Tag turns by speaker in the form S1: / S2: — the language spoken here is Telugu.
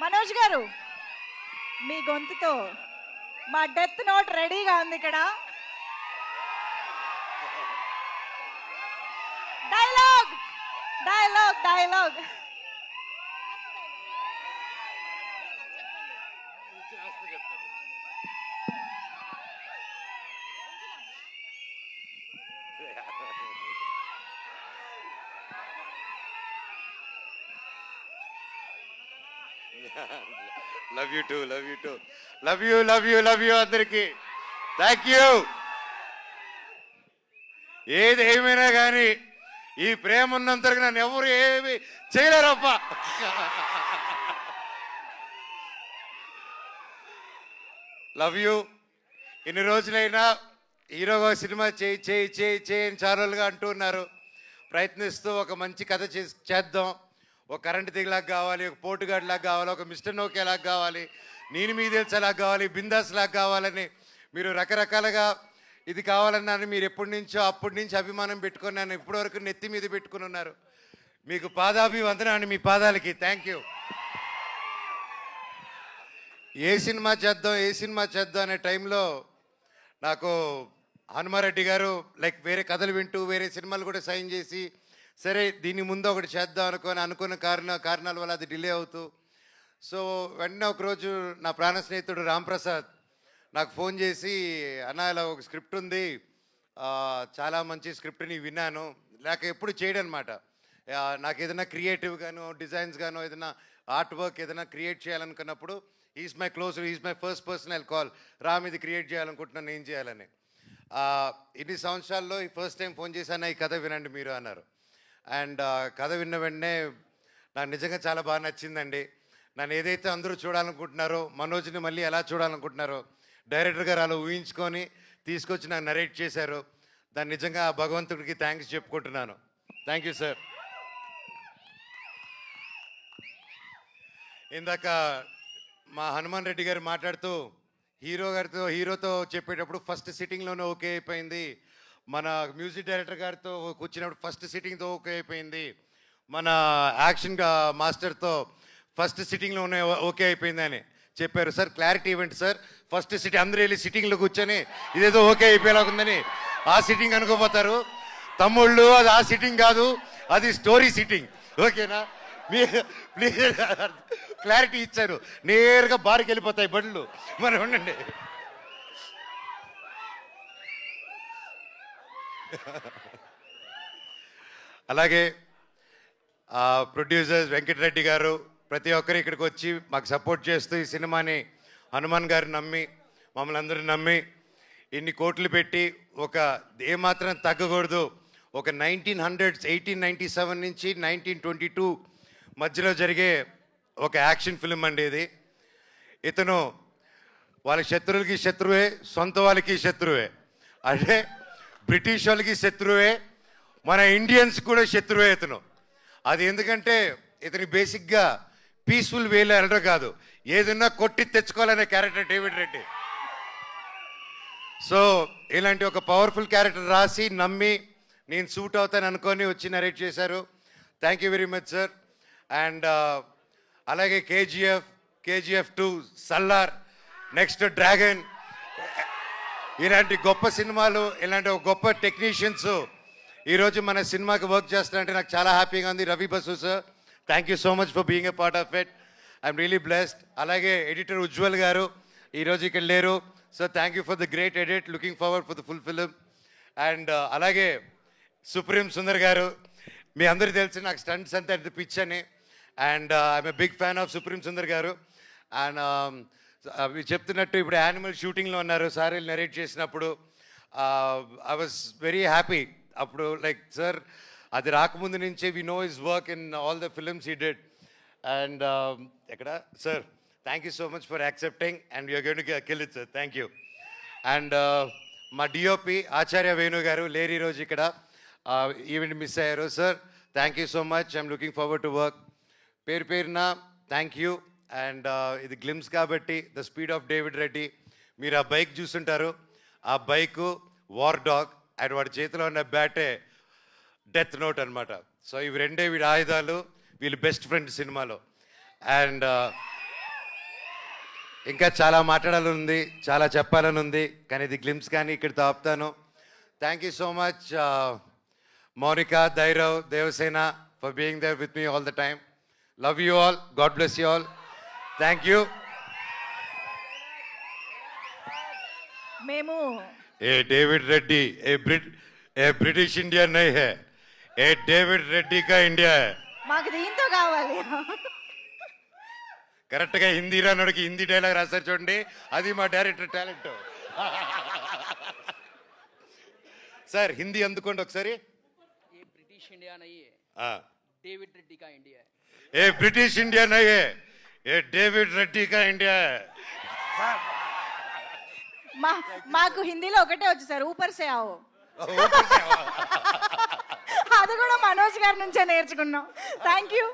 S1: మనోజ్ గారు మీ గొంతుతో మా డెత్ నోట్ రెడీగా ఉంది ఇక్కడ. Dialogue dialogue dialogue
S2: love you two love you two love you love you love you అందరికి థ్యాంక్ యూ. ఏది ఏమైనా కానీ ఈ ప్రేమ ఉన్నంతరకు నన్ను ఎవరు ఏమి చేయలేరప్ప. Love you. ఇన్ని రోజులైనా హీరోగా సినిమా చేయి చేయి చేయి చేయని ఛానల్గా అంటూ ఉన్నారు. ప్రయత్నిస్తూ ఒక మంచి కథ చేద్దాం. ఒక కరెంట్ దిగలాగా కావాలి, ఒక పోటుగాడ్ లాగా కావాలి, ఒక మిస్టర్ నోకే లాగా కావాలి, నేను మీ తెలిసేలాగా కావాలి, బిందాస్ లాగా కావాలని మీరు రకరకాలుగా ఇది కావాలన్నాను. మీరు ఎప్పటి నుంచో అప్పటి నుంచి అభిమానం పెట్టుకొని నన్ను ఇప్పటివరకు నెత్తి మీద పెట్టుకుని ఉన్నారు. మీకు పాదాభివందనాన్ని, మీ పాదాలకి థ్యాంక్ యూ. ఏ సినిమా చేద్దాం అనే టైంలో నాకు హనుమారెడ్డి గారు లైక్ వేరే కథలు వింటూ వేరే సినిమాలు కూడా సైన్ చేసి సరే దీని ముందు ఒకటి చేద్దాం అనుకున్న కారణాల వల్ల అది డిలే అవుతూ సో వెంటనే ఒకరోజు నా ప్రాణ స్నేహితుడు రాంప్రసాద్ నాకు ఫోన్ చేసి అన్న ఇలా ఒక స్క్రిప్ట్ ఉంది, చాలా మంచి స్క్రిప్ట్ని విన్నాను, లేక ఎప్పుడు చేయడనమాట. నాకు ఏదైనా క్రియేటివ్ గాను డిజైన్స్ గాను ఏదైనా ఆర్ట్ వర్క్ ఏదైనా క్రియేట్ చేయాలనుకున్నప్పుడు is my close, is my first person I call, Ram ఇది క్రియేట్ చేయాలనుకుంటున్నాను ఏం చేయాలని. ఇన్ని సంవత్సరాల్లో ఈ ఫస్ట్ టైం ఫోన్ చేశాను, ఈ కథ వినండి మీరు అన్నారు. అండ్ కథ విన్న వెంటనే నాకు నిజంగా చాలా బాగా నచ్చిందండి. నన్ను ఏదైతే అందరూ చూడాలనుకుంటున్నారో, మనోజ్ని మళ్ళీ ఎలా చూడాలనుకుంటున్నారో డైరెక్టర్ గారు అలా ఊహించుకొని తీసుకొచ్చి నాకు నరేట్ చేశారు. దాన్ని నిజంగా భగవంతుడికి థ్యాంక్స్ చెప్పుకుంటున్నాను. Thank you sir. ఇందాక మా హనుమాన్ రెడ్డి గారు మాట్లాడుతూ హీరోతో చెప్పేటప్పుడు ఫస్ట్ సిట్టింగ్లోనే ఓకే అయిపోయింది, మన మ్యూజిక్ డైరెక్టర్ గారితో కూర్చున్నప్పుడు ఫస్ట్ సిట్టింగ్తో ఓకే అయిపోయింది, మన యాక్షన్ మాస్టర్తో ఫస్ట్ సిట్టింగ్లోనే ఓకే అయిపోయింది అని చెప్పారు. సార్ క్లారిటీ ఇవ్వండి సార్, ఫస్ట్ సిట్టింగ్ అందరూ వెళ్ళి సిట్టింగ్లో కూర్చొని ఇదేదో ఓకే అయిపోయేలా ఉందని ఆ సిట్టింగ్ అనుకోపోతారు. తమ్ముళ్ళు అది ఆ సిట్టింగ్ కాదు, అది స్టోరీ సిట్టింగ్, ఓకేనా? ప్లీజ్ క్లారిటీ ఇచ్చారు. నేరుగా బార్కి వెళ్ళిపోతాయి బండ్లు, మరి ఉండండి. అలాగే ప్రొడ్యూసర్స్ వెంకటరెడ్డి గారు ప్రతి ఒక్కరు ఇక్కడికి వచ్చి మాకు సపోర్ట్ చేస్తూ ఈ సినిమాని హనుమాన్ గారు నమ్మి మమ్మల్ని అందరూ నమ్మి ఇన్ని కోట్లు పెట్టి ఒక ఏమాత్రం తగ్గకూడదు, ఒక 1897 నుంచి 1922 మధ్యలో జరిగే ఒక యాక్షన్ ఫిల్మ్ అండి ఇది. ఇతను వాళ్ళ శత్రువులకి శత్రువే, సొంత వాళ్ళకి శత్రువే, అంటే బ్రిటిష్ వాళ్ళకి శత్రువే, మన ఇండియన్స్ కూడా శత్రువే ఇతను. అది ఎందుకంటే ఇతని బేసిక్గా పీస్ఫుల్ వేలో వెళ్ళడం కాదు, ఏదన్నా కొట్టి తెచ్చుకోవాలనే క్యారెక్టర్ డేవిడ్ రెడ్డి. సో ఇలాంటి ఒక పవర్ఫుల్ క్యారెక్టర్ రాసి నమ్మి నేను సూట్ అవుతాను అనుకొని వచ్చి నరేట్ చేశారు. Thank you very much sir. And అలాగే కేజీఎఫ్ 2, సల్లార్, నెక్స్ట్ డ్రాగన్, ఇలాంటి గొప్ప సినిమాలు, ఇలాంటి ఒక గొప్ప టెక్నీషియన్స్ ఈరోజు మన సినిమాకి వర్క్ చేస్తారంటే నాకు చాలా హ్యాపీగా ఉంది. Ravi Basu sir, thank you so much for being a part of it, I'm really blessed. అలాగే ఎడిటర్ ఉజ్వల్ గారు ఈరోజు ఇక్కడ లేరు, so thank you for the great edit, looking forward for the full film. And అలాగే సుప్రీం సుందర్ గారు, మీ అందరికీ తెలిసి నాకు స్టంట్స్ అంతా ఎంత పిచ్ అని, and I'm a big fan of Supreme Sundar garu. And మీరు చెప్తున్నట్టు ఇప్పుడు యానిమల్ షూటింగ్లో ఉన్నారు, సార్ నరేట్ చేసినప్పుడు ఐ వాజ్ వెరీ హ్యాపీ. అప్పుడు లైక్ సార్ అది రాకముందు నుంచే we know his work in all the films he did. And ఎక్కడ sir, thank you so much for accepting and you're going to kill it sir, thank you. And మా డిఓపి ఆచార్య వేణు గారు లేరు ఈరోజు ఇక్కడ, ఈవెంట్ మిస్ అయ్యారు. Sir thank you so much, I'm looking forward to work. పేరున థ్యాంక్ యూ. అండ్ ఇది గ్లిమ్స్ కాబట్టి the speed of David Reddy, మీరు ఆ బైక్ చూస్తుంటారు, ఆ బైకు వార్ డాగ్ అండ్ వాడి చేతిలో ఉన్న బ్యాటే డెత్ నోట్ అనమాట. సో ఇవి రెండే వీడి ఆయుధాలు, వీళ్ళు బెస్ట్ ఫ్రెండ్ సినిమాలో. అండ్ ఇంకా చాలా మాట్లాడాలని ఉంది, చాలా చెప్పాలని ఉంది, కానీ ఇది గ్లిమ్స్ కానీ ఇక్కడితో ఆపుతాను. Thank you so much Mounika, Dhairav, Devasena for being there with me all the time. Love you all, God bless you all. Thank you.
S1: మేము
S2: ఏ డేవిడ్ రెడ్డి ఏ బ్రిటిష్ ఇండియా నై హై, ఏ డేవిడ్ రెడ్డి కా ఇండియా హై.
S1: మాకు దీంతో కావాలి.
S2: కరెక్ట్గా హిందీ రానోడికి హిందీ డైలాగ్ రాస్తారు చూడండి, అది మా డైరెక్టర్ టాలెంట్. సార్ హిందీ అందుకోండి ఒకసారి.
S3: ये ब्रिटिश इंडिया नहीं है, डेविड रेड्डी का इंडिया है.
S2: ఏ బ్రిటిష్ ఇండియా నై హై, ఏ డేవిడ్ రెడ్డి కా ఇండియా హై.
S1: మాకు హిందీలో ఒకటే వచ్చు సార్, ఊపర్ సే ఆవో. అది కూడా మనోజ్ గారి నుంచే నేర్చుకున్నాం. Thank you.